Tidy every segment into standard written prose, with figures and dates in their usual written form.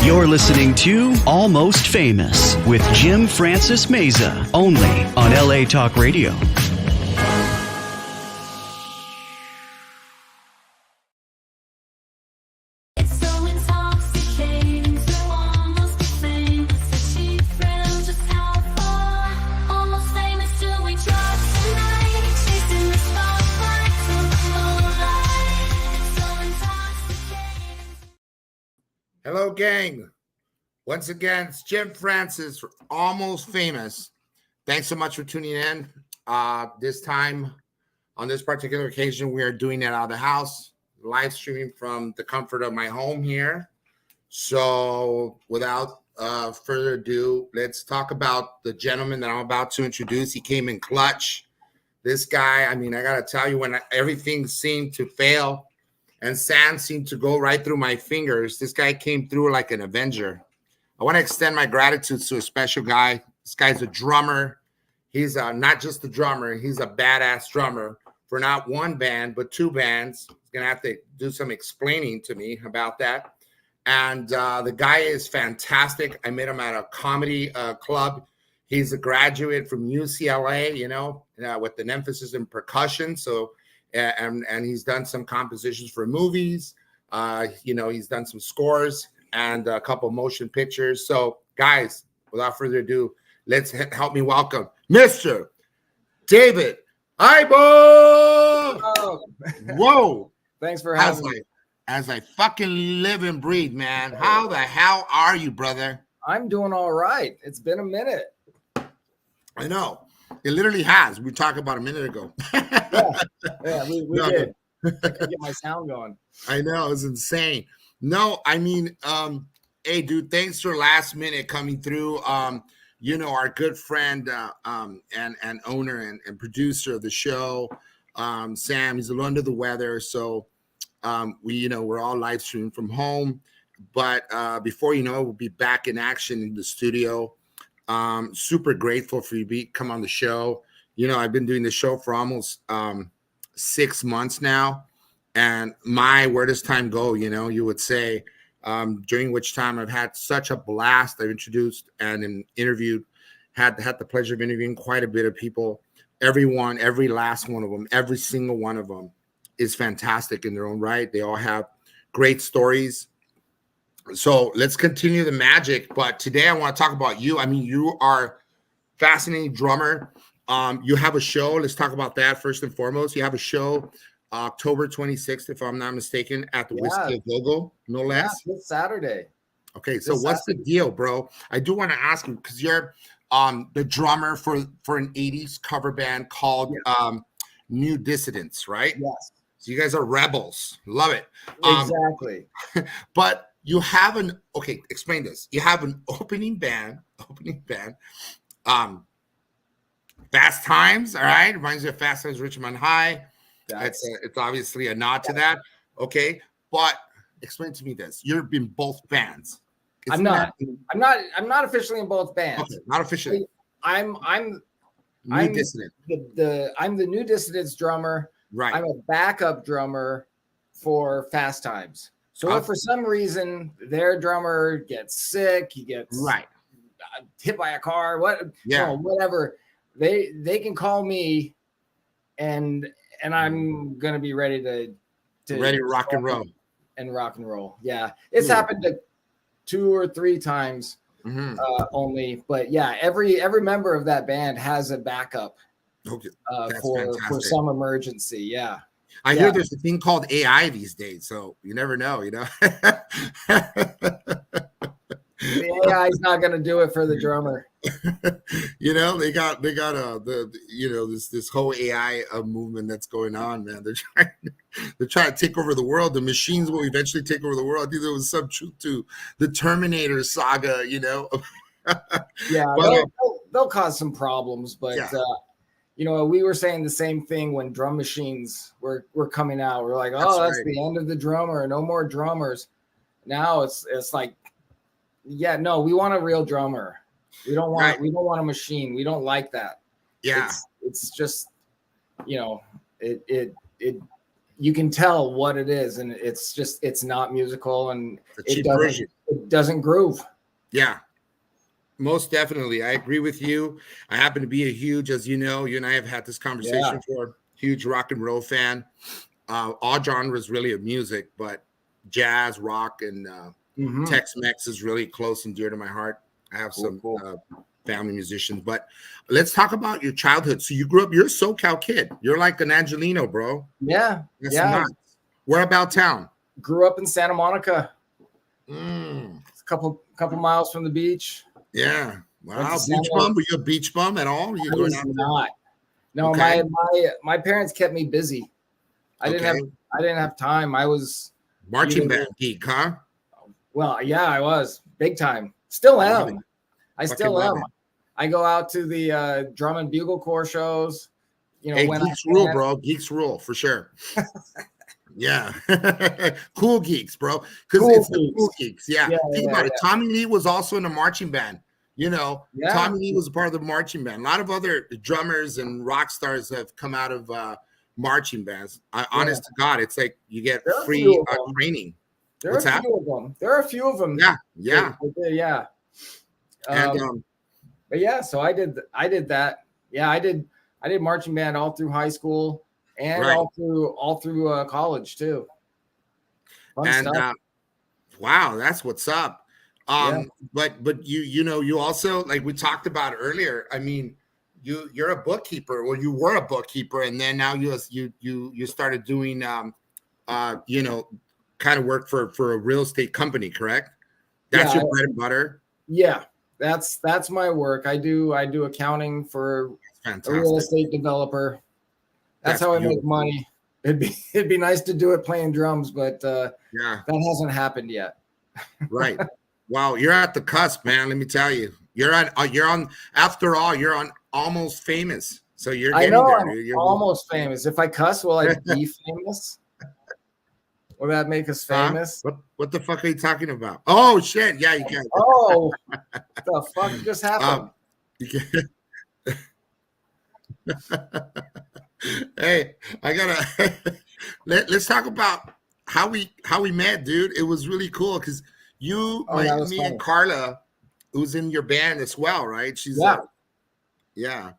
You're listening to Almost Famous with Jim Francis Meza, only on LA Talk Radio. Hello, gang. Once again, it's Jim Francis for Almost Famous. Thanks so much for tuning in. This time, on this particular occasion, we are doing it out of the house, live streaming from the comfort of my home here. So without further ado, let's talk about the gentleman that I'm about to introduce. He came in clutch. This guy, I mean, I got to tell you, when everything seemed to fail, and sand seemed to go right through my fingers, this guy came through like an Avenger. I want to extend my gratitude to a special guy. This guy's a drummer. He's not just a drummer. He's a badass drummer for not one band, but two bands. He's going to have to do some explaining to me about that. And the guy is fantastic. I met him at a comedy club. He's a graduate from UCLA, with an emphasis in percussion. So, and he's done some compositions for movies. He's done some scores and a couple motion pictures. So, guys, without further ado, let's help me welcome Mr. David Ibo. Oh. Whoa! Thanks for having me. As I fucking live and breathe, man. How the hell are you, brother? I'm doing all right. It's been a minute. I know. It literally has. We talked about a minute ago. Yeah, we did. I could get my sound going. I know, it's insane. No, I mean, hey, dude, thanks for last minute coming through. Our good friend and owner and producer of the show, Sam, he's a little under the weather. So we're all live streaming from home. But before you know it, we'll be back in action in the studio. Super grateful for you to come on the show. I've been doing the show for almost 6 months now, and where does time go? You would say, during which time I've had such a blast. I've introduced and interviewed, had the pleasure of interviewing quite a bit of people. Every last one of them, every single one of them is fantastic in their own right. They all have great stories. So let's continue the magic. But today I want to talk about you. I mean, you are a fascinating drummer. You have a show. Let's talk about that first and foremost. You have a show October 26th, if I'm not mistaken, at the Whiskey a Go-Go, no less. Yeah, this Saturday. Okay, so what's the deal, bro? I do want to ask you, because you're the drummer for an 80s cover band called New Dissidents, right? Yes. So you guys are rebels. Love it. Exactly. But you have explain this. You have an opening band, Fast Times, all right? Reminds me of Fast Times Richmond High. It's obviously a nod to that. Okay, but explain to me this. You're in both bands. I'm not officially in both bands. Okay, not officially. I'm Dissident. I'm the New Dissidents drummer. Right. I'm a backup drummer for Fast Times. So if for some reason their drummer gets sick, he gets hit by a car, whatever, they can call me, and I'm gonna be ready to rock and roll. Yeah, it's happened to 2 or 3 times only, but yeah, every member of that band has a backup for some emergency. Yeah. I hear there's a thing called AI these days, so you never know, The AI is not going to do it for the drummer. They got this whole AI movement that's going on, man. They're trying to take over the world. The machines will eventually take over the world. I think there was some truth to the Terminator saga, Yeah, they'll cause some problems, but we were saying the same thing when drum machines were coming out. We're like, that's the end of the drummer. No more drummers. Now it's like, we want a real drummer. We don't want a machine. We don't like that. Yeah. It's just, it you can tell what it is, and it's not musical, and it doesn't groove. Yeah, most definitely. I agree with you. I happen to be a huge, as you know, you and I have had this conversation for huge rock and roll fan. All genres really of music, but jazz, rock, and Tex-Mex is really close and dear to my heart. I have some family musicians, but let's talk about your childhood. So you grew up, you're a SoCal kid. You're like an Angelino, bro. Yeah. That's nuts. Where about town? Grew up in Santa Monica. It's a couple miles from the beach. Yeah. Wow. Beach bum? Were you a beach bum at all? I was not. No, my parents kept me busy. I didn't have time. I was marching band geek, huh? Well, yeah, I was big time. Still am. I still am. I go out to the drum and bugle corps shows. You know, hey, geeks rule, bro. Geeks rule for sure. Yeah, cool geeks, bro. Because it's the cool geeks. Yeah. Think about it. Tommy Lee was also in a marching band. You know, Tommy Lee was a part of the marching band. A lot of other drummers and rock stars have come out of marching bands. Honest to God, it's like you get free training. There are a few of them. There are a few of them. Yeah. But yeah, so I did that. Yeah, I did marching band all through high school and all through college too. Fun stuff. Wow, that's what's up. But you know, you also, like we talked about earlier, I mean, you're a bookkeeper, or you were a bookkeeper, and then now you started doing you know, kind of work for a real estate company, correct? That's your bread and butter. Yeah, that's my work. I do accounting for a real estate developer. That's how beautiful. I make money. It'd be nice to do it playing drums, but that hasn't happened yet. Right. Wow, you're at the cusp, man. Let me tell you, you're on. After all, you're on Almost Famous. So you're getting there. You're almost famous. If I cuss, will I be famous? Will that make us famous? What the fuck are you talking about? Oh shit! Yeah, you can. Oh, what the fuck just happened? Hey, I gotta let's talk about how we met, dude. It was really cool because me and Carla, who's in your band as well, right? She's she's a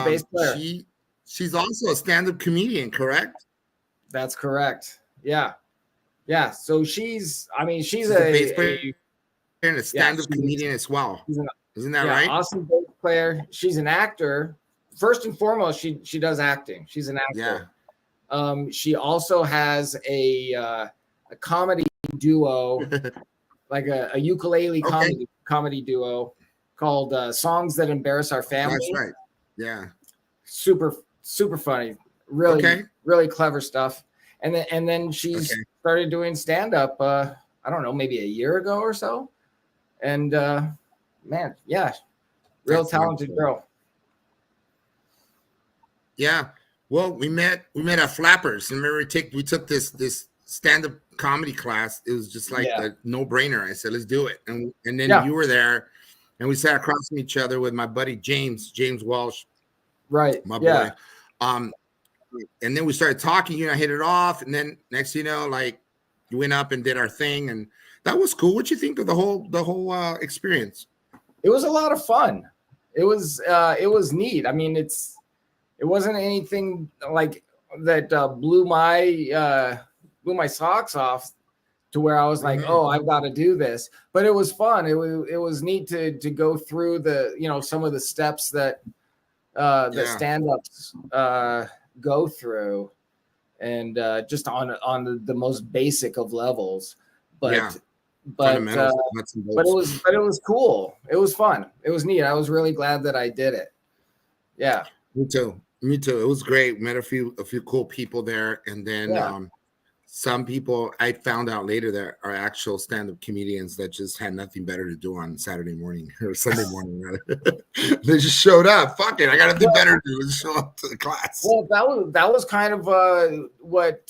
bass player. She's also a stand-up comedian, correct? That's correct. Yeah. So she's a bass player and a stand-up comedian as well. Isn't that right? Awesome bass player. She's an actor. First and foremost, she does acting. She's an actor. Yeah. She also has a comedy duo, like a ukulele comedy duo called Songs That Embarrass Our Family. That's right. Yeah. Super funny. Really clever stuff. And then she's started doing stand-up I don't know, maybe a year ago or so. And man, yeah. Real talented girl. Yeah. Well, we met at Flappers. And remember we took this stand-up comedy class. It was just like a no-brainer. I said, let's do it. And then you were there, and we sat across from each other with my buddy James Walsh. Right. My boy. And then we started talking, you know, hit it off. And then next thing you know, like we went up and did our thing, and that was cool. What'd you think of the whole experience? It was a lot of fun. It was neat. I mean, it wasn't anything like that blew my socks off to where I was like, oh, I've got to do this. But it was fun. It was neat to go through the, you know, some of the steps that the stand-ups go through, and just on the most basic of levels. But it was cool. It was fun. It was neat. I was really glad that I did it. Yeah. Me too. It was great. Met a few cool people there, and then some people I found out later that are actual stand-up comedians that just had nothing better to do on Saturday morning or Sunday morning. They just showed up. Fuck it, I got nothing better to do than show up to the class. Well, that was kind of what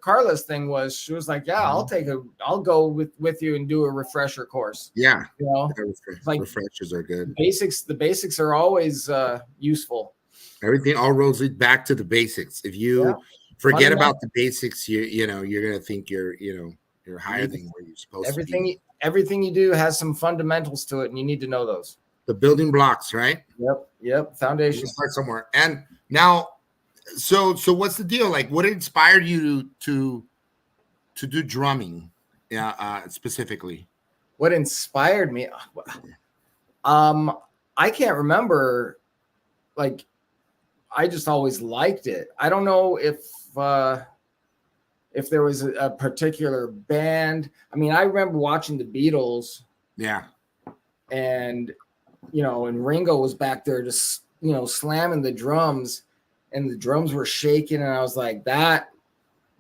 Carla's thing was. She was like, yeah, I'll go with you and do a refresher course. Yeah, you know, like refreshers are good. The basics are always useful. Everything all roads lead back to the basics. If you Forget about the basics. You know, you're gonna think you're higher than where you're supposed to be. Everything you do has some fundamentals to it, and you need to know those. The building blocks, right? Yep. Foundation. Start somewhere. And now, so what's the deal? Like, what inspired you to do drumming, specifically? What inspired me? I can't remember. Like, I just always liked it. I don't know if there was a particular band. I mean, I remember watching the Beatles. Yeah. And, and Ringo was back there just, slamming the drums, and the drums were shaking. And I was like, that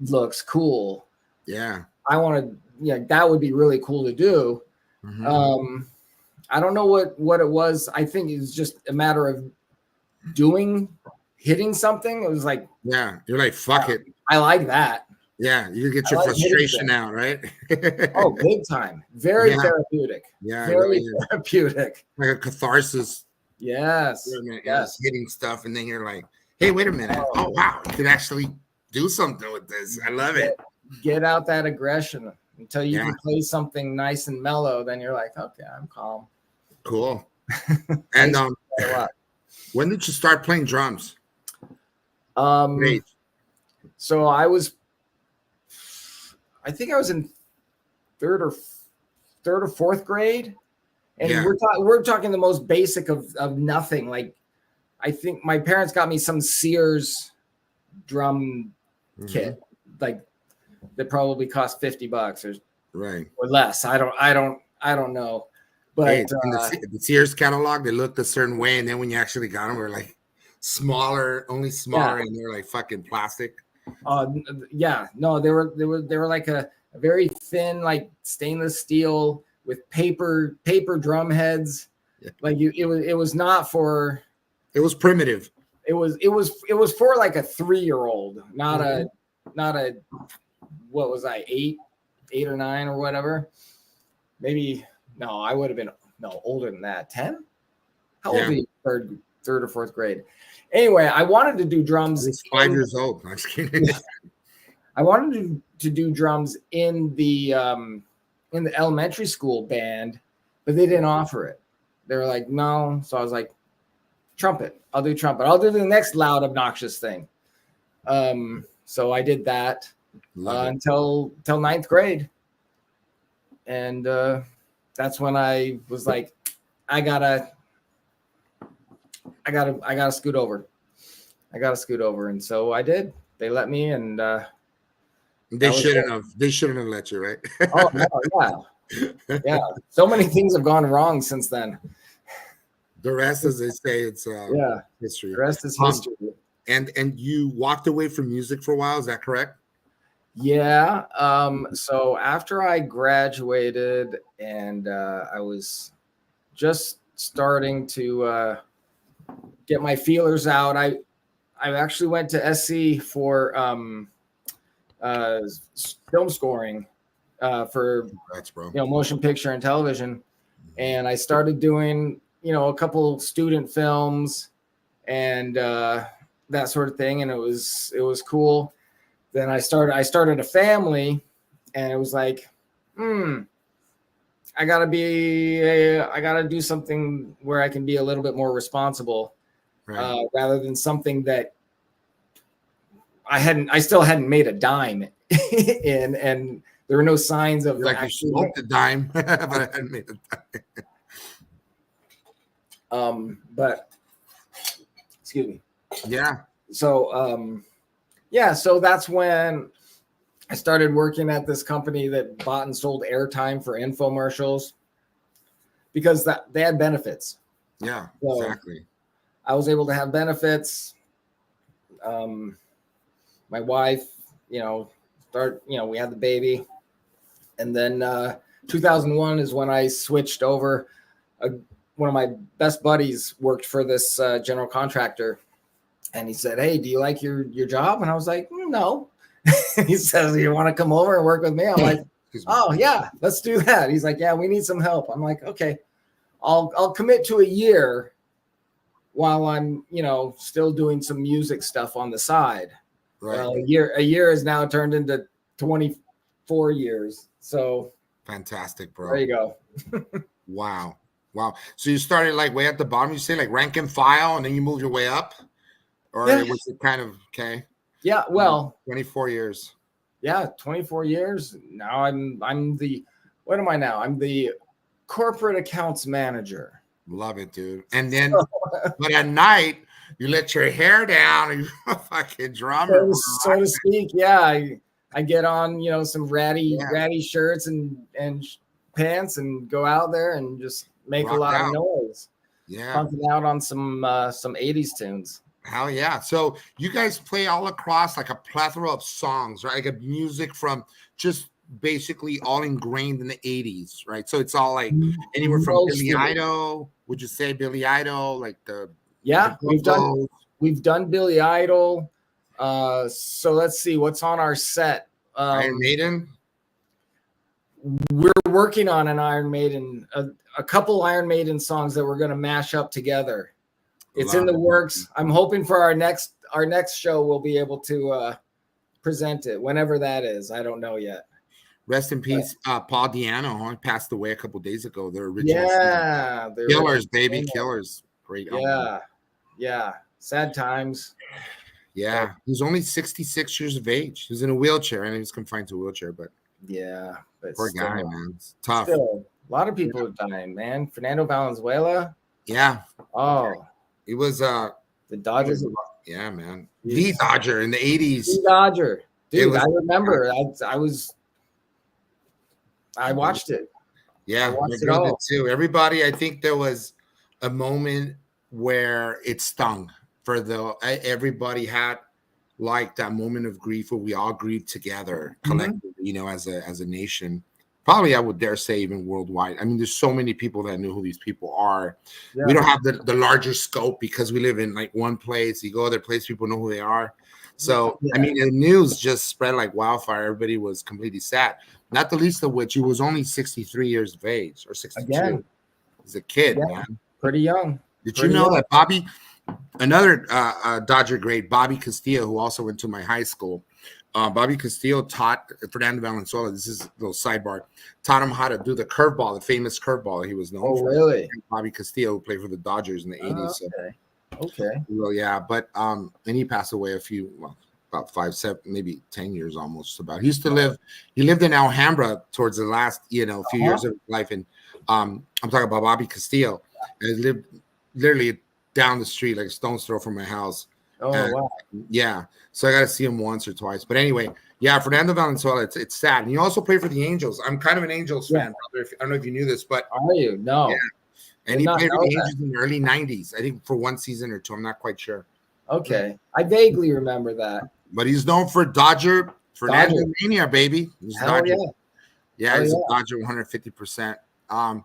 looks cool. Yeah. I want to, that would be really cool to do. Mm-hmm. I don't know what it was. I think it was just a matter of hitting something. It was like, yeah, you're like, fuck it. I like that. Yeah, you get your frustration out, right? Oh, big time. Very therapeutic. Yeah, very therapeutic. Like a catharsis. Yes. Yes. Hitting stuff, and then you're like, hey, wait a minute. Oh wow, you could actually do something with this. I love it. Get out that aggression until you can play something nice and mellow. Then you're like, okay, I'm calm. Cool. And when did you start playing drums? So I think I was in third or fourth grade, and we're talking the most basic of nothing. Like, I think my parents got me some Sears drum kit, like that probably cost $50 or less. I don't know. But hey, the Sears catalog, they looked a certain way, and then when you actually got them, were like smaller, and they're like fucking plastic. No, they were like a very thin, like stainless steel with paper drum heads. Yeah. Like it was not for. It was primitive. It was for like a 3-year-old, not a what was I 8 or 9 or whatever. Maybe no, I would have been older than that. 10? How old were you? Third or fourth grade? Anyway, I wanted to do drums. I was 5 years old. I'm just kidding. I wanted to do drums in the elementary school band, but they didn't offer it. They were like, no. So I was like, trumpet. I'll do trumpet. I'll do the next loud, obnoxious thing. So I did that until ninth grade, and that's when I was like, I gotta scoot over. And so I did. They let me, and they shouldn't have. They shouldn't have let you, right? Oh no, yeah. So many things have gone wrong since then. The rest, as they say, it's history. The rest is history. And you walked away from music for a while. Is that correct? Yeah. So after I graduated, and I was just starting to get my feelers out, I actually went to SC for film scoring for motion picture and television, and I started doing a couple student films and that sort of thing, and it was cool. Then I started a family, and it was like, I gotta do something where I can be a little bit more responsible, rather than something that I still hadn't made a dime in, and there were no signs of like actually smoked a dime, but I hadn't made a dime. But excuse me. Yeah. So so that's when I started working at this company that bought and sold airtime for infomercials, because they had benefits. Yeah, so exactly. I was able to have benefits. My wife, we had the baby, and then 2001 is when I switched over. One of my best buddies worked for this general contractor, and he said, "Hey, do you like your job?" And I was like, "No." He says, "You want to come over and work with me?" I'm like, "Oh yeah, let's do that." He's like, "Yeah, we need some help." I'm like, "Okay, I'll commit to a year while I'm still doing some music stuff on the side." Right. A year has now turned into 24 years. So fantastic, bro. There you go. Wow. So you started like way at the bottom, you say like rank and file, and then you moved your way up? Or was it kind of okay? Yeah, well, 24 years. Yeah, 24 years. Now I'm the what am I now? I'm the corporate accounts manager. Love it, dude. And then but at night you let your hair down and you're a fucking drummer. So to speak, yeah. I get on, some ratty shirts and pants and go out there and just make a lot of noise. Yeah. Funking out on some 80s tunes. Hell yeah. So you guys play all across like a plethora of songs, right? Like a music from just basically all ingrained in the 80s, right? So it's all like anywhere from Billy Idol. Would you say Billy Idol? Like we've done Billy Idol. So let's see what's on our set. Iron Maiden. We're working on an Iron Maiden, a couple Iron Maiden songs that we're going to mash up together. It's in the works. I'm hoping for our next show we'll be able to present it whenever that is. I don't know yet. Rest in peace, Paul Di'Anno. Passed away a couple days ago. Their original, Killers, baby, Killers. Great. Yeah. Sad times. Yeah, he was only 66 years of age. He was in a wheelchair, and he was confined to a wheelchair. But poor guy, man. It's tough. Still, a lot of people are dying, man. Fernando Valenzuela. Yeah. Oh. He was the Dodgers. Yeah, man. The Dodger in the 80s. The Dodger. Dude, I remember. I watched it. Yeah, I watched it all. Too. Everybody, I think there was a moment where it stung for everybody had like that moment of grief where we all grieved together collectively, as a nation. Probably, I would dare say, even worldwide. I mean, there's so many people that know who these people are. Yeah. We don't have the larger scope because we live in like one place. You go other place, people know who they are. So, I mean, the news just spread like wildfire. Everybody was completely sad. Not the least of which he was only 63 years of age or 62. Again, he's a kid, man. Pretty young. Did you know that Bobby, another Dodger great, Bobby Castillo, who also went to my high school, Bobby Castillo taught Fernando Valenzuela, this is a little sidebar, taught him how to do the curveball, the famous curveball he was known for. Really? Bobby Castillo, who played for the Dodgers in the 80s. Okay. Well, yeah, but and he passed away about 5, 7, maybe 10 years almost. About he lived in Alhambra towards the last few years of his life, and I'm talking about Bobby Castillo. And he lived literally down the street, like a stone's throw from my house. Wow. Yeah. So I got to see him once or twice. But anyway, Fernando Valenzuela, it's sad. And you also played for the Angels. I'm kind of an Angels fan, brother. I don't know if you knew this, but are you? No. Yeah. And he played for the Angels in the early 90s, I think for one season or two. I'm not quite sure. Okay. I vaguely remember that. But he's known for Dodger Mania, baby. He's Dodger. Yeah, he's a Dodger 150%.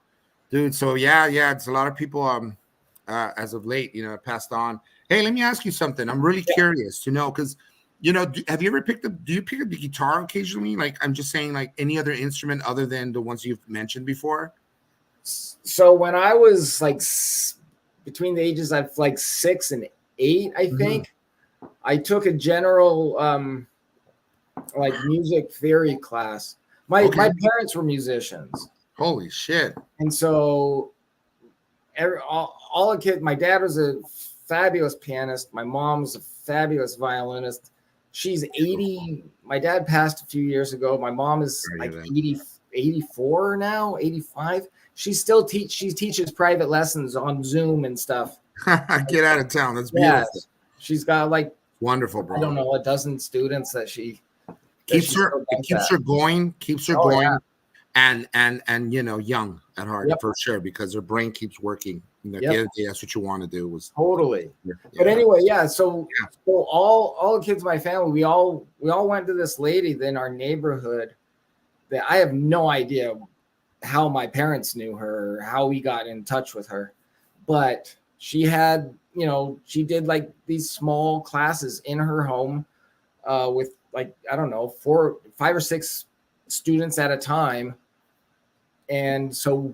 Dude, so it's a lot of people as of late, passed on. Hey, let me ask you something. I'm really curious to know because, have you ever do you pick up the guitar occasionally? Like, I'm just saying, like any other instrument other than the ones you've mentioned before? So when I was like between the ages of like 6 and 8, I think, I took a general like music theory class. My parents were musicians. Holy shit. And so all the kids, my dad was a fabulous pianist. My mom was a fabulous violinist. She's 80. My dad passed a few years ago. My mom is like 84 now, 85. She still she teaches private lessons on Zoom and stuff. Get out of town. That's beautiful. Yeah, she's got like wonderful, bro. I don't know, a dozen students that she keeps her going. Yeah. And young at heart for sure, because her brain keeps working. That's what you want to do. Was totally. But anyway, so all the kids in my family, we all went to this lady in our neighborhood that I have no idea how my parents knew her, or how we got in touch with her, but she had, she did like these small classes in her home with like, I don't know, 4, 5 or 6 students at a time. And so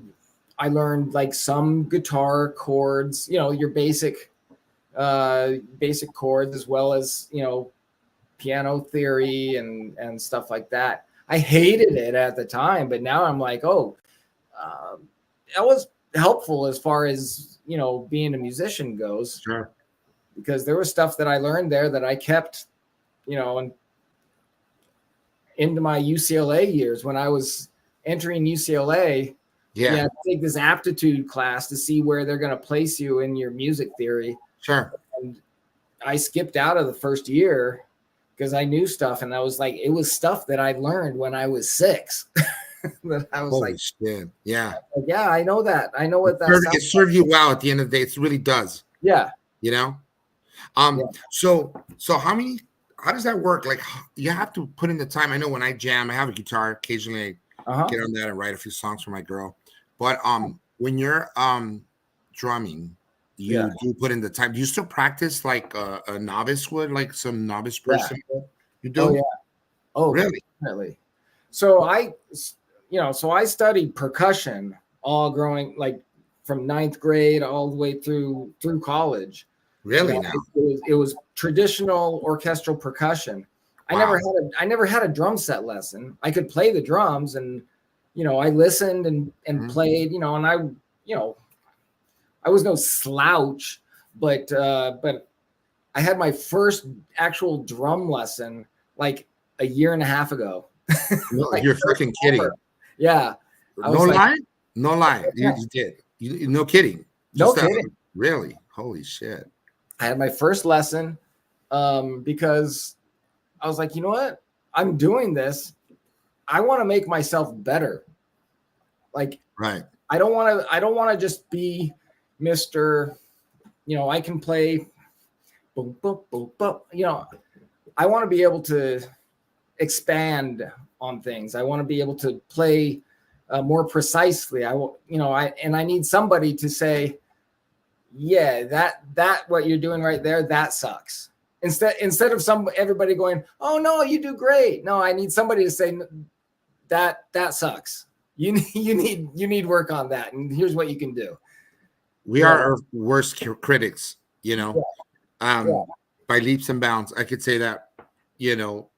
I learned like some guitar chords, your basic chords, as well as, piano theory and stuff like that. I hated it at the time, but now I'm like, oh, that was helpful as far as, you know, being a musician goes. Sure. Because there was stuff that I learned there that I kept, you know, and into my UCLA years. When I was entering UCLA, you had to take this aptitude class to see where they're going to place you in your music theory. Sure. And I skipped out of the first year because I knew stuff, and I was like, it was stuff that I learned when I was 6. That I was Holy like, shit. Yeah. Yeah, I know that. I know what that it served you well at the end of the day. It really does. Yeah. You know? So how does that work? Like, you have to put in the time. I know when I jam, I have a guitar. Occasionally I get on that and write a few songs for my girl. But when you're drumming, you do put in the time. Do you still practice like a novice would, like some novice person? You do? Oh, yeah. Oh, really? Definitely. So I studied percussion all growing, like from 9th grade all the way through college. Really? You know, it was traditional orchestral percussion. Wow. I never had a drum set lesson. I could play the drums, and you know, I listened and played, you know, and I was no slouch, but I had my first actual drum lesson like a year and a half ago. No, like, you're freaking kidding. Yeah. No lie? No lie. You did. You no kidding. No kidding. Really? Holy shit. I had my first lesson because I was like, you know what? I'm doing this. I want to make myself better. Like, right. I don't want to just be Mr. You know, I can play boom, boom, boom, boom. You know, I want to be able to expand on things. I want to be able to play more precisely. I need somebody to say, yeah, that what you're doing right there, that sucks. Instead of everybody going, oh no, you do great. No, I need somebody to say that sucks. You need work on that, and here's what you can do. We are our worst critics, you know, by leaps and bounds. I could say that, you know,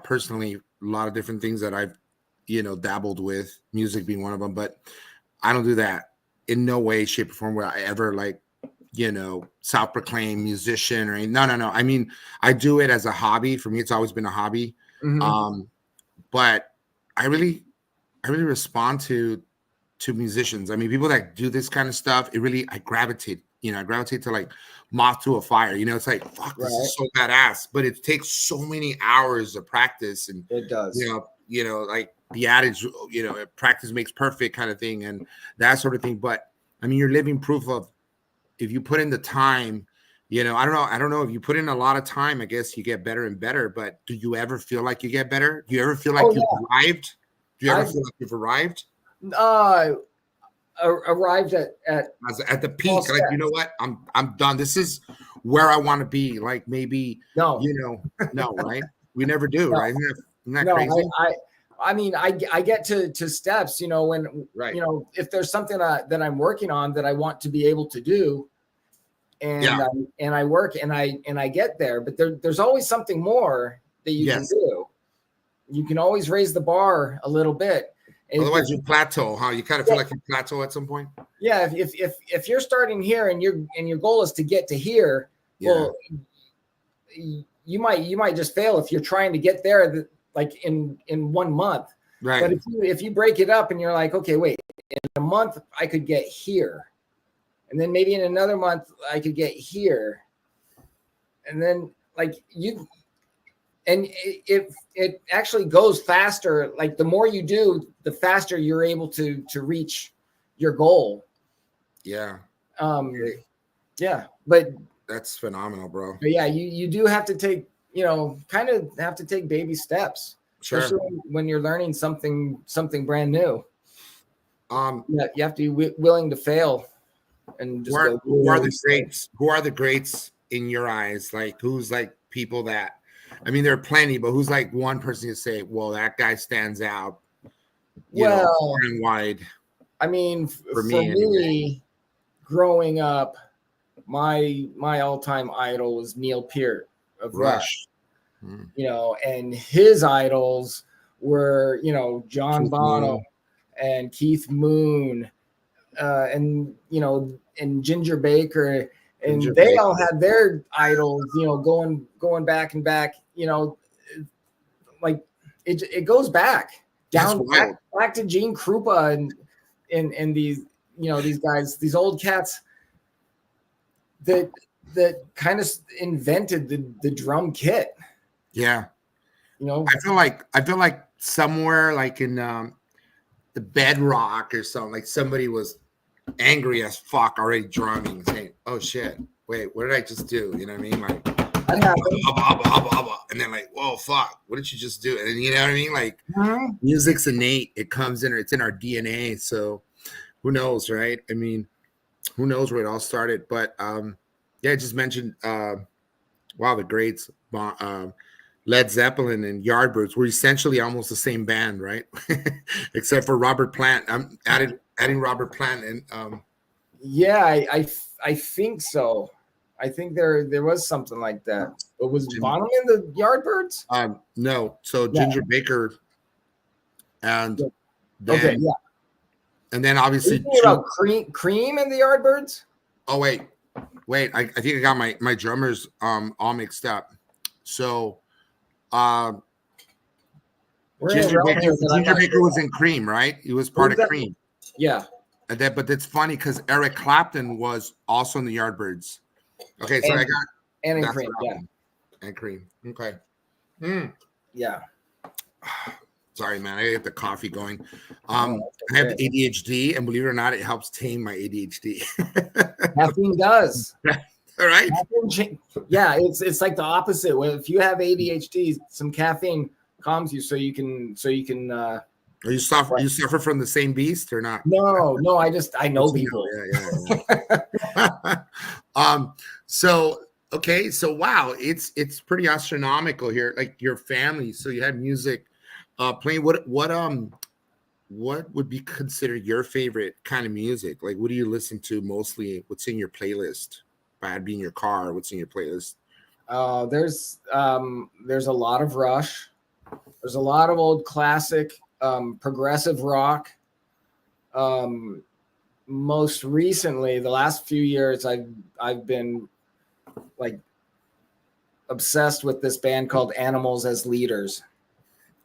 personally, a lot of different things that I've, you know, dabbled with, music being one of them, but I don't do that in no way, shape, or form where I ever, like, you know, self-proclaimed musician or anything. No. I mean, I do it as a hobby. For me, it's always been a hobby. But I really respond to musicians. I mean, people that do this kind of stuff, I gravitate to like moth to a fire. You know, it's like, fuck, this is so badass. But it takes so many hours of practice, and it does. You know, like the adage, you know, practice makes perfect kind of thing, and that sort of thing. But I mean, you're living proof of, if you put in the time, you know, I don't know if you put in a lot of time, I guess you get better and better. But do you ever feel like you get better? Do you ever feel like you've arrived? Do you ever feel like you've arrived? Arrived at the peak, like, you know what, I'm done. This is where I want to be. Like, maybe no, right? We never do, right? Isn't that crazy? I mean, I get to steps, you know, when you know, if there's something that I'm working on that I want to be able to do, and I work and I get there, but there's always something more that you can do. You can always raise the bar a little bit. Otherwise, you plateau, huh? You kind of feel like you plateau at some point. Yeah, if you're starting here and your goal is to get to here, well, you might just fail if you're trying to get there like in 1 month. Right. But if you break it up and you're like, okay, wait, in a month I could get here, and then maybe in another month I could get here, and then like you. And it actually goes faster. Like, the more you do, the faster you're able to reach your goal. Yeah. Yeah. But that's phenomenal, bro. But yeah, you do have to take, you know, kind of have to take baby steps, especially when you're learning something brand new. Yeah, you have to be willing to fail. And just who are the greats? Who are the greats in your eyes? Like, who's like people that? I mean, there are plenty, but who's like one person you say, well, that guy stands out, you know, far and wide? I mean, for me, growing up, my all-time idol was Neil Peart of Rush. you know, and his idols were, you know, John Bonham and Keith Moon, and, you know, and Ginger Baker, and they all had their idols, you know, going back and back, you know, like it goes back back to Gene Krupa and these, you know, these guys, these old cats that kind of invented the drum kit. Yeah. You know, I feel like somewhere like in the Bedrock or something, like somebody was angry as fuck already drumming, saying, "Oh shit, wait, what did I just do?" You know what I mean? Like, and then like, "Whoa, fuck, what did you just do?" And then, you know what I mean? Like, music's innate; it comes in, it's in our DNA. So, who knows, right? I mean, who knows where it all started? But yeah, I just mentioned, wow, the greats. Led Zeppelin and Yardbirds were essentially almost the same band, right? Except for Robert Plant. I'm adding Robert Plant and yeah, I think so. I think there was something like that. But was Bonham in the Yardbirds? No. So Ginger Baker and then and then obviously about Cream in the Yardbirds. Oh wait. I think I got my drummers all mixed up. So Ginger Baker was in Cream, right? He was part of Cream. Yeah. And then, but it's funny because Eric Clapton was also in the Yardbirds. Okay, so I got and in Cream, yeah. And Cream. Okay. Yeah. Sorry, man. I get the coffee going. I have ADHD, and believe it or not, it helps tame my ADHD. Caffeine does. All right. Yeah, it's like the opposite. If you have ADHD, some caffeine calms you, so you can. Are you suffer from the same beast or not? No. I know people. Yeah. So okay. So wow, it's pretty astronomical here. Like your family. So you had music playing. What would be considered your favorite kind of music? Like, what do you listen to mostly? What's in your playlist? Bad be in your car. What's in your playlist? There's a lot of Rush. There's a lot of old classic progressive rock. Most recently, the last few years, I've been like obsessed with this band called Animals as Leaders.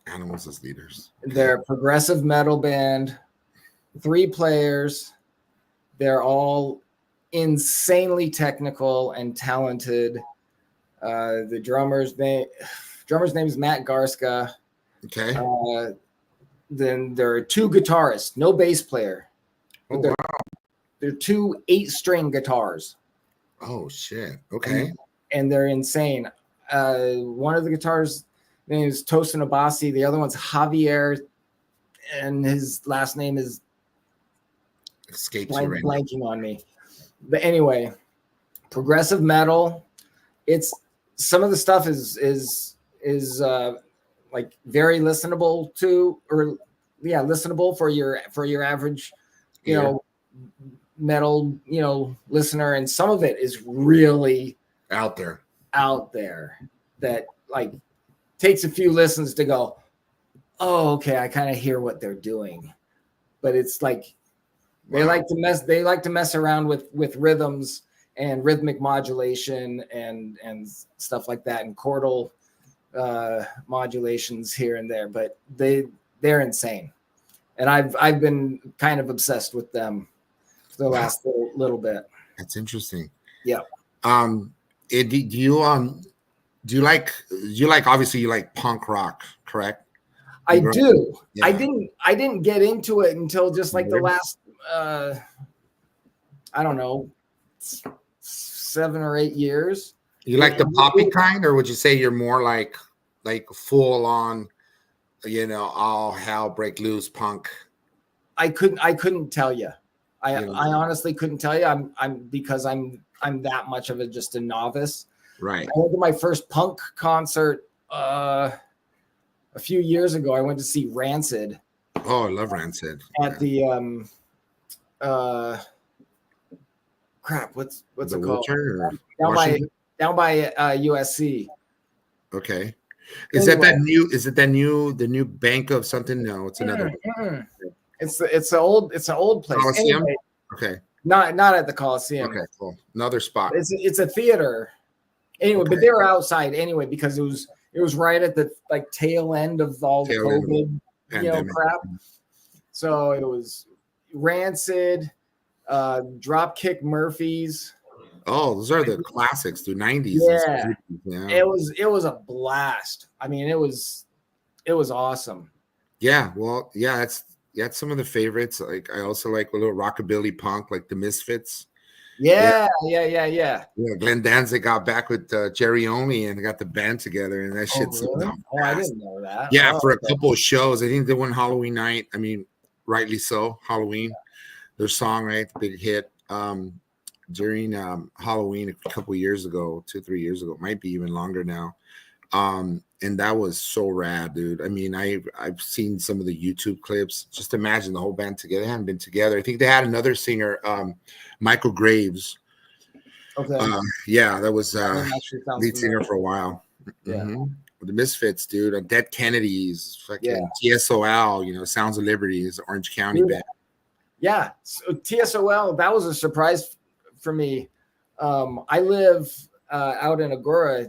Animals as Leaders. They're a progressive metal band, 3 players. They're all insanely technical and talented. The drummer's name is Matt Garska. Okay. Then there are 2 guitarists, no bass player. Oh, wow. They're 2 8-string guitars. Oh shit. Okay. And they're insane. One of the guitars name is Tosin Abasi. The other one's Javier, and his last name is blanking on me. But anyway, progressive metal. It's some of the stuff is like very listenable to, or listenable for your average, you know, metal, you know, listener, and some of it is really out there that like takes a few listens to go, oh, okay, I kind of hear what they're doing. But it's like they like to mess around with rhythms and rhythmic modulation and stuff like that, and chordal modulations here and there. But they're insane, and I've been kind of obsessed with them for the last little bit. That's interesting. Yeah. Do you like obviously you like punk rock, correct? I do. Yeah. I didn't get into it until just like the last I don't know, 7 or 8 years. You like the poppy kind, or would you say you're more like full on, you know, all hell break loose punk? I couldn't tell you. I honestly couldn't tell you. I'm that much of just a novice. Right. I went to my first punk concert a few years ago. I went to see Rancid. Oh, I love Rancid. At the crap, what's it called? Down by USC. Okay. Is that that new? Is it that new? The new bank of something? No, it's another. It's an old place. Coliseum? Anyway, Okay. Not at the Coliseum. Okay, cool. Another spot. It's a theater. Anyway, but they were outside anyway because it was right at the like tail end of all the COVID crap. So it was Rancid, Dropkick Murphys. Oh, those are the classics, dude. 90s. Yeah. It was a blast. I mean, it was awesome. Yeah, well, yeah, that's some of the favorites. Like I also like a little rockabilly punk, like the Misfits. Yeah. Glenn Danzig got back with Jerry Only and got the band together, and that shit's I didn't know that. Yeah, for a couple of shows. I think they won Halloween night. I mean, rightly so. Halloween, their song, right? Big hit. During Halloween a couple of years ago, 2-3 years ago, might be even longer now. And that was so rad, dude. I mean, I've seen some of the YouTube clips. Just imagine the whole band together. They hadn't been together. I think they had another singer, Michael Graves. Okay. That was lead singer for a while. Yeah. Mm-hmm. The Misfits, dude. Dead Kennedys, fucking TSOL, Sounds of Liberty is Orange County band. Yeah. So TSOL, that was a surprise for me. I live out in Agora,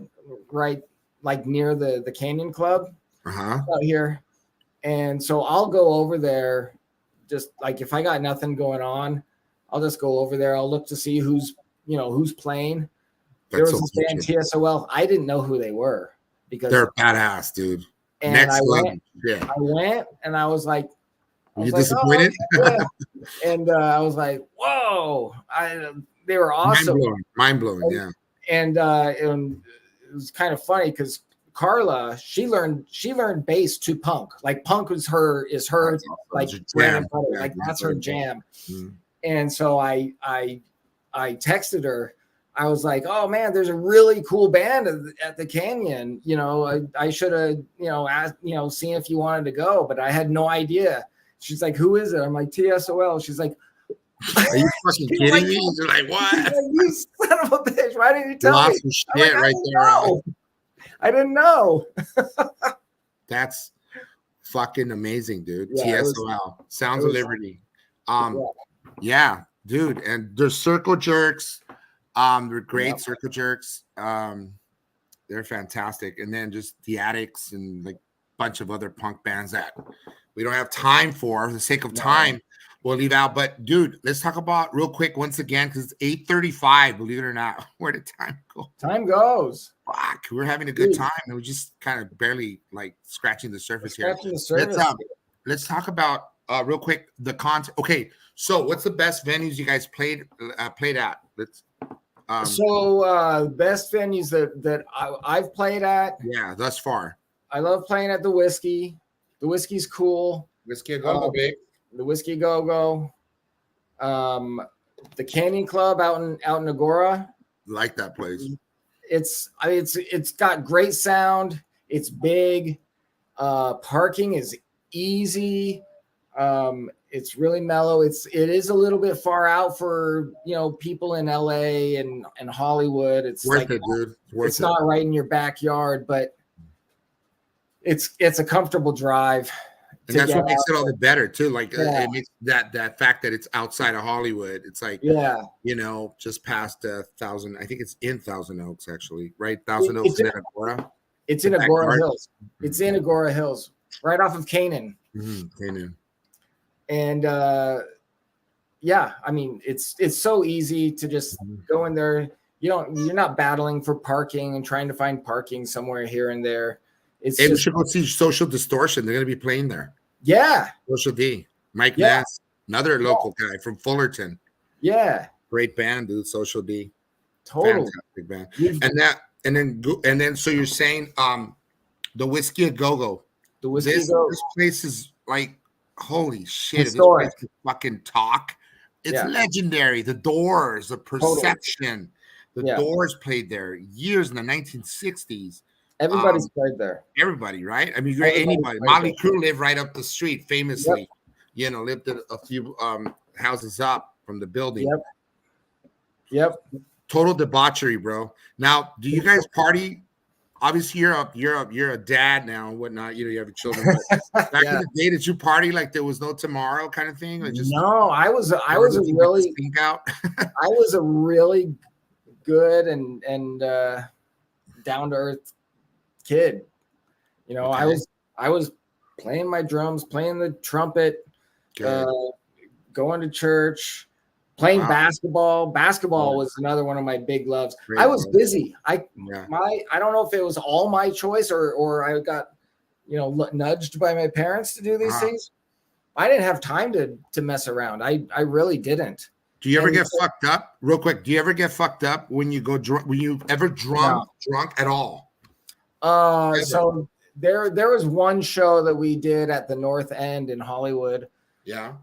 right like near the Canyon Club out here. And so I'll go over there just like if I got nothing going on, I'll just go over there. I'll look to see who's playing. There was this band TSOL. I didn't know who they were because they're badass, dude. And I went and I was like, you disappointed? And I was like, whoa, they were awesome. Mind blowing, yeah. And it was kind of funny because Carla, she learned bass to punk. Like punk is her like jam. Like that's her jam. Mm. And so I texted her. I was like, oh man, there's a really cool band at the Canyon. I should have, asked, seen if you wanted to go, but I had no idea. She's like, who is it? I'm like, TSOL. She's like, are you fucking kidding me? You're like, what? You son of a bitch. Why didn't you tell me? Some shit right there. I didn't know. That's fucking amazing, dude. TSOL. Sounds of Liberty. Yeah, dude. And they're Circle Jerks. They're great Circle Jerks. They're fantastic. And then just the Addicts and like a bunch of other punk bands that we don't have time for the sake of time. We'll leave out. But dude, let's talk about real quick once again, because it's 8:35, believe it or not. Where did time go? Time goes. Fuck, we're having a good time. And we're just kind of barely like scratching the surface here. Let's talk about real quick the content. Okay, so what's the best venues you guys played at? Let's best venues that I've played at. Yeah, thus far. I love playing at the Whiskey. The Whiskey's cool. Whiskey Go-Go, babe. The Whiskey Go-Go. The Canyon Club out in Agora. Like that place. It's got great sound. It's big. Parking is easy. It's really mellow. It is a little bit far out for people in LA and Hollywood. It's worth it, dude. It's not right in your backyard, but it's a comfortable drive. And that's what makes it all the better too. Like it makes that fact that it's outside of Hollywood. It's like just past 1,000. I think it's in Thousand Oaks actually, right? Thousand Oaks in Agora. It's in Agora Hills. It's in Agora Hills, right off of Canaan. Mm-hmm. Canaan. And I mean, it's so easy to just go in there. You're not battling for parking and trying to find parking somewhere here and there. We should go see Social Distortion. They're going to be playing there. Yeah. Social D. Mike Ness, another local guy from Fullerton. Yeah. Great band, dude. Social D. Totally. Fantastic band. And then so you're saying the Whiskey a Go-Go. The Whiskey a Go-Go. This place is like, holy shit. Historic. If this place can fucking talk. It's legendary. The Doors, the Perception. Totally. The Doors played there years in the 1960s. Everybody's played there. Everybody, right? I mean, anybody. Motley Crue lived right up the street, famously. Lived a few houses up from the building. Yep. Total debauchery, bro. Now, do you guys party obviously you're a dad now and whatnot. You know, you have children. But back in the day, did you party like there was no tomorrow kind of thing? Or just no, I was a really out. I was a really good and down to earth kid. You know, Okay. I was playing my drums, playing the trumpet, going to church, playing basketball. Basketball was another one of my big loves. Great, I was busy. I don't know if it was all my choice or I got, you know, nudged by my parents to do these things. I didn't have time to mess around. I really didn't. Do you ever get fucked up? Real quick, do you ever get fucked up when you go drunk? Were you ever drunk at all? So there was one show that we did at the North End in Hollywood. Yeah.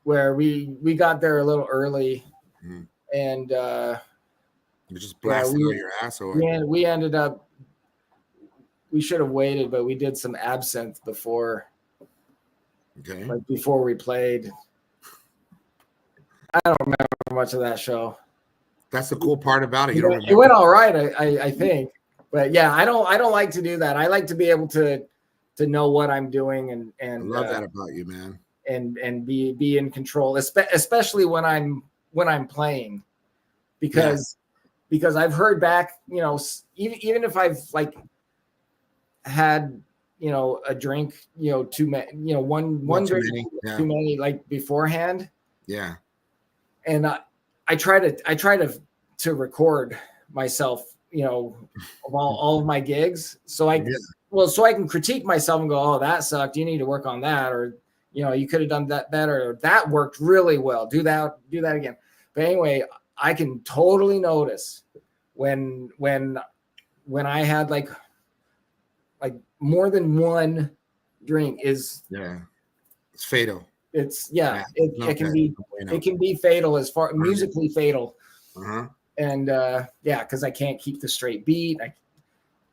Where we got there a little early, and you just blasted out your ass, or we ended up. We should have waited, but we did some absinthe before. Okay. Like before we played. I don't remember much of that show. That's the cool part about it. It went all right, I think. But yeah, I don't like to do that. I like to be able to know what I'm doing and I love that about you, man. And be in control, especially when I'm playing, because I've heard back, you know, even if I've like had, you know, a drink, you know, one drink too many, like beforehand. Yeah. And I try to record myself, you know, of all of my gigs. So I can critique myself and go, oh, that sucked. You need to work on that. Or, you know, you could have done that better. Or that worked really well. Do that again. But anyway, I can totally notice when I had like more than one drink is it's fatal. It can be fatal as far musically fatal. And because I can't keep the straight beat.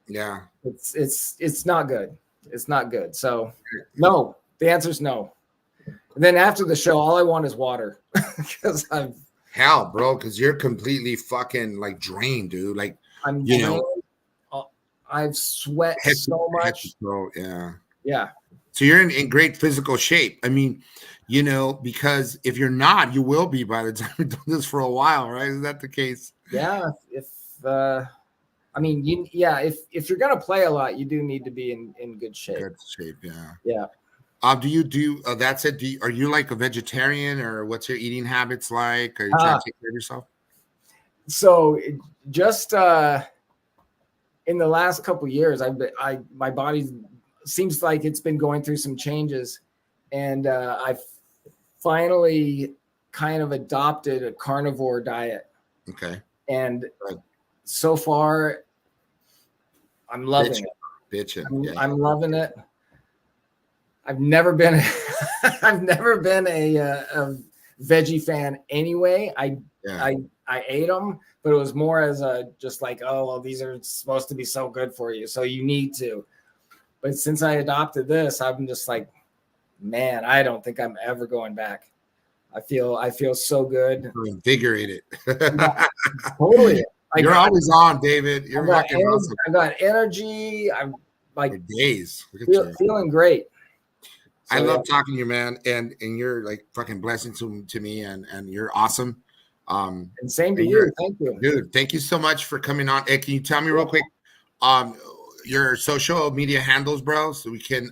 It's not good. It's not good. So no, the answer is no. And then after the show, all I want is water because because you're completely fucking like drained, dude. Like I've sweat so much. Yeah. So you're in great physical shape. I mean, you know, because if you're not, you will be by the time you've done this for a while, right? Is that the case? Yeah. If you're gonna play a lot, you do need to be in good shape. Good shape, yeah. Yeah. Do you that's it? Are you like a vegetarian, or what's your eating habits like? Are you trying to take care of yourself? So just in the last couple of years, my body seems like it's been going through some changes, and I've finally kind of adopted a carnivore diet. Okay. And so far, I'm loving it. Bitchin'. I'm loving it. I've never been a veggie fan anyway. I ate them, but it was more as a just like, oh, well, these are supposed to be so good for you, so you need to. But since I adopted this, I'm just like, man, I don't think I'm ever going back. I feel so good. Invigorated. Totally. You're always on, David. You're awesome. I got energy. I'm like days. Feeling great. So, I love talking to you, man, and you're like fucking blessing to me, and you're awesome. And same to you. Thank you, dude. Thank you so much for coming on. Hey, can you tell me real quick, your social media handles, bro, so we can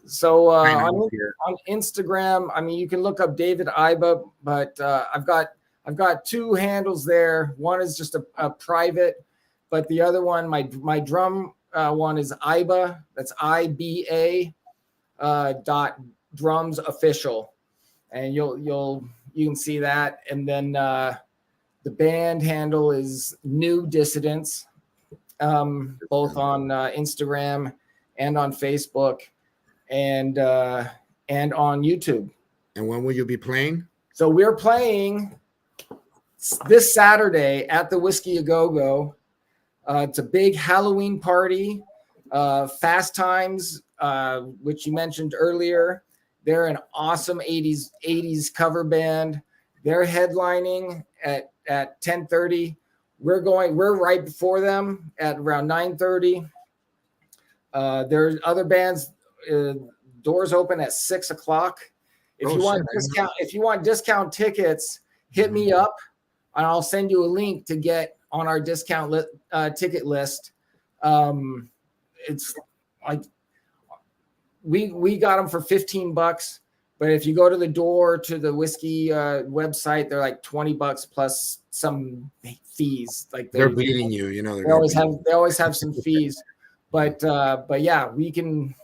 So on Instagram, I mean, you can look up David Iba, but I've got two handles there. One is just a private, but the other one, my drum one is Iba. That's IBA .drums official, and you can see that. And then the band handle is New Dissidents, both on Instagram and on Facebook, and on YouTube. And when will you be playing? So we're playing this Saturday at the Whiskey A Go Go. It's a big Halloween party. Fast Times, which you mentioned earlier, they're an awesome 80s cover band. They're headlining at 10:30. We're right before them at around 9:30. There's other bands. Doors open at 6 o'clock. If you want discount tickets, hit me up, and I'll send you a link to get on our discount ticket list. It's like we got them for $15, but if you go to the door to the whiskey website, they're like $20 plus some fees. Like they're beating you, they always have some fees, but yeah, we can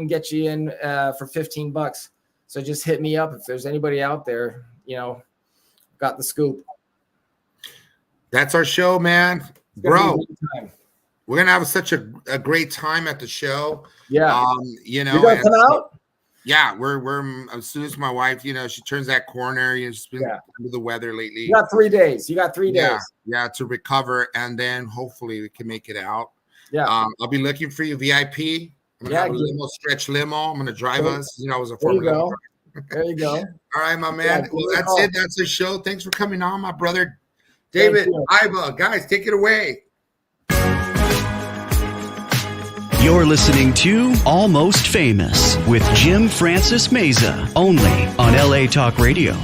get you in for $15. So just hit me up if there's anybody out there, got the scoop. That's our show, man. Bro, we're going to have such a great time at the show. Yeah. You're going to come out? Yeah, we're as soon as my wife, she turns that corner, she's been under the weather lately. You got 3 days. Yeah, to recover, and then hopefully we can make it out. Yeah. I'll be looking for you, VIP. I'm gonna have a stretch limo. I'm gonna drive us. I was a Formula. There you go. All right, my man. Well, that's it. That's the show. Thanks for coming on, my brother, David Iba. Guys, take it away. You're listening to Almost Famous with Jim Francis Meza, only on LA Talk Radio.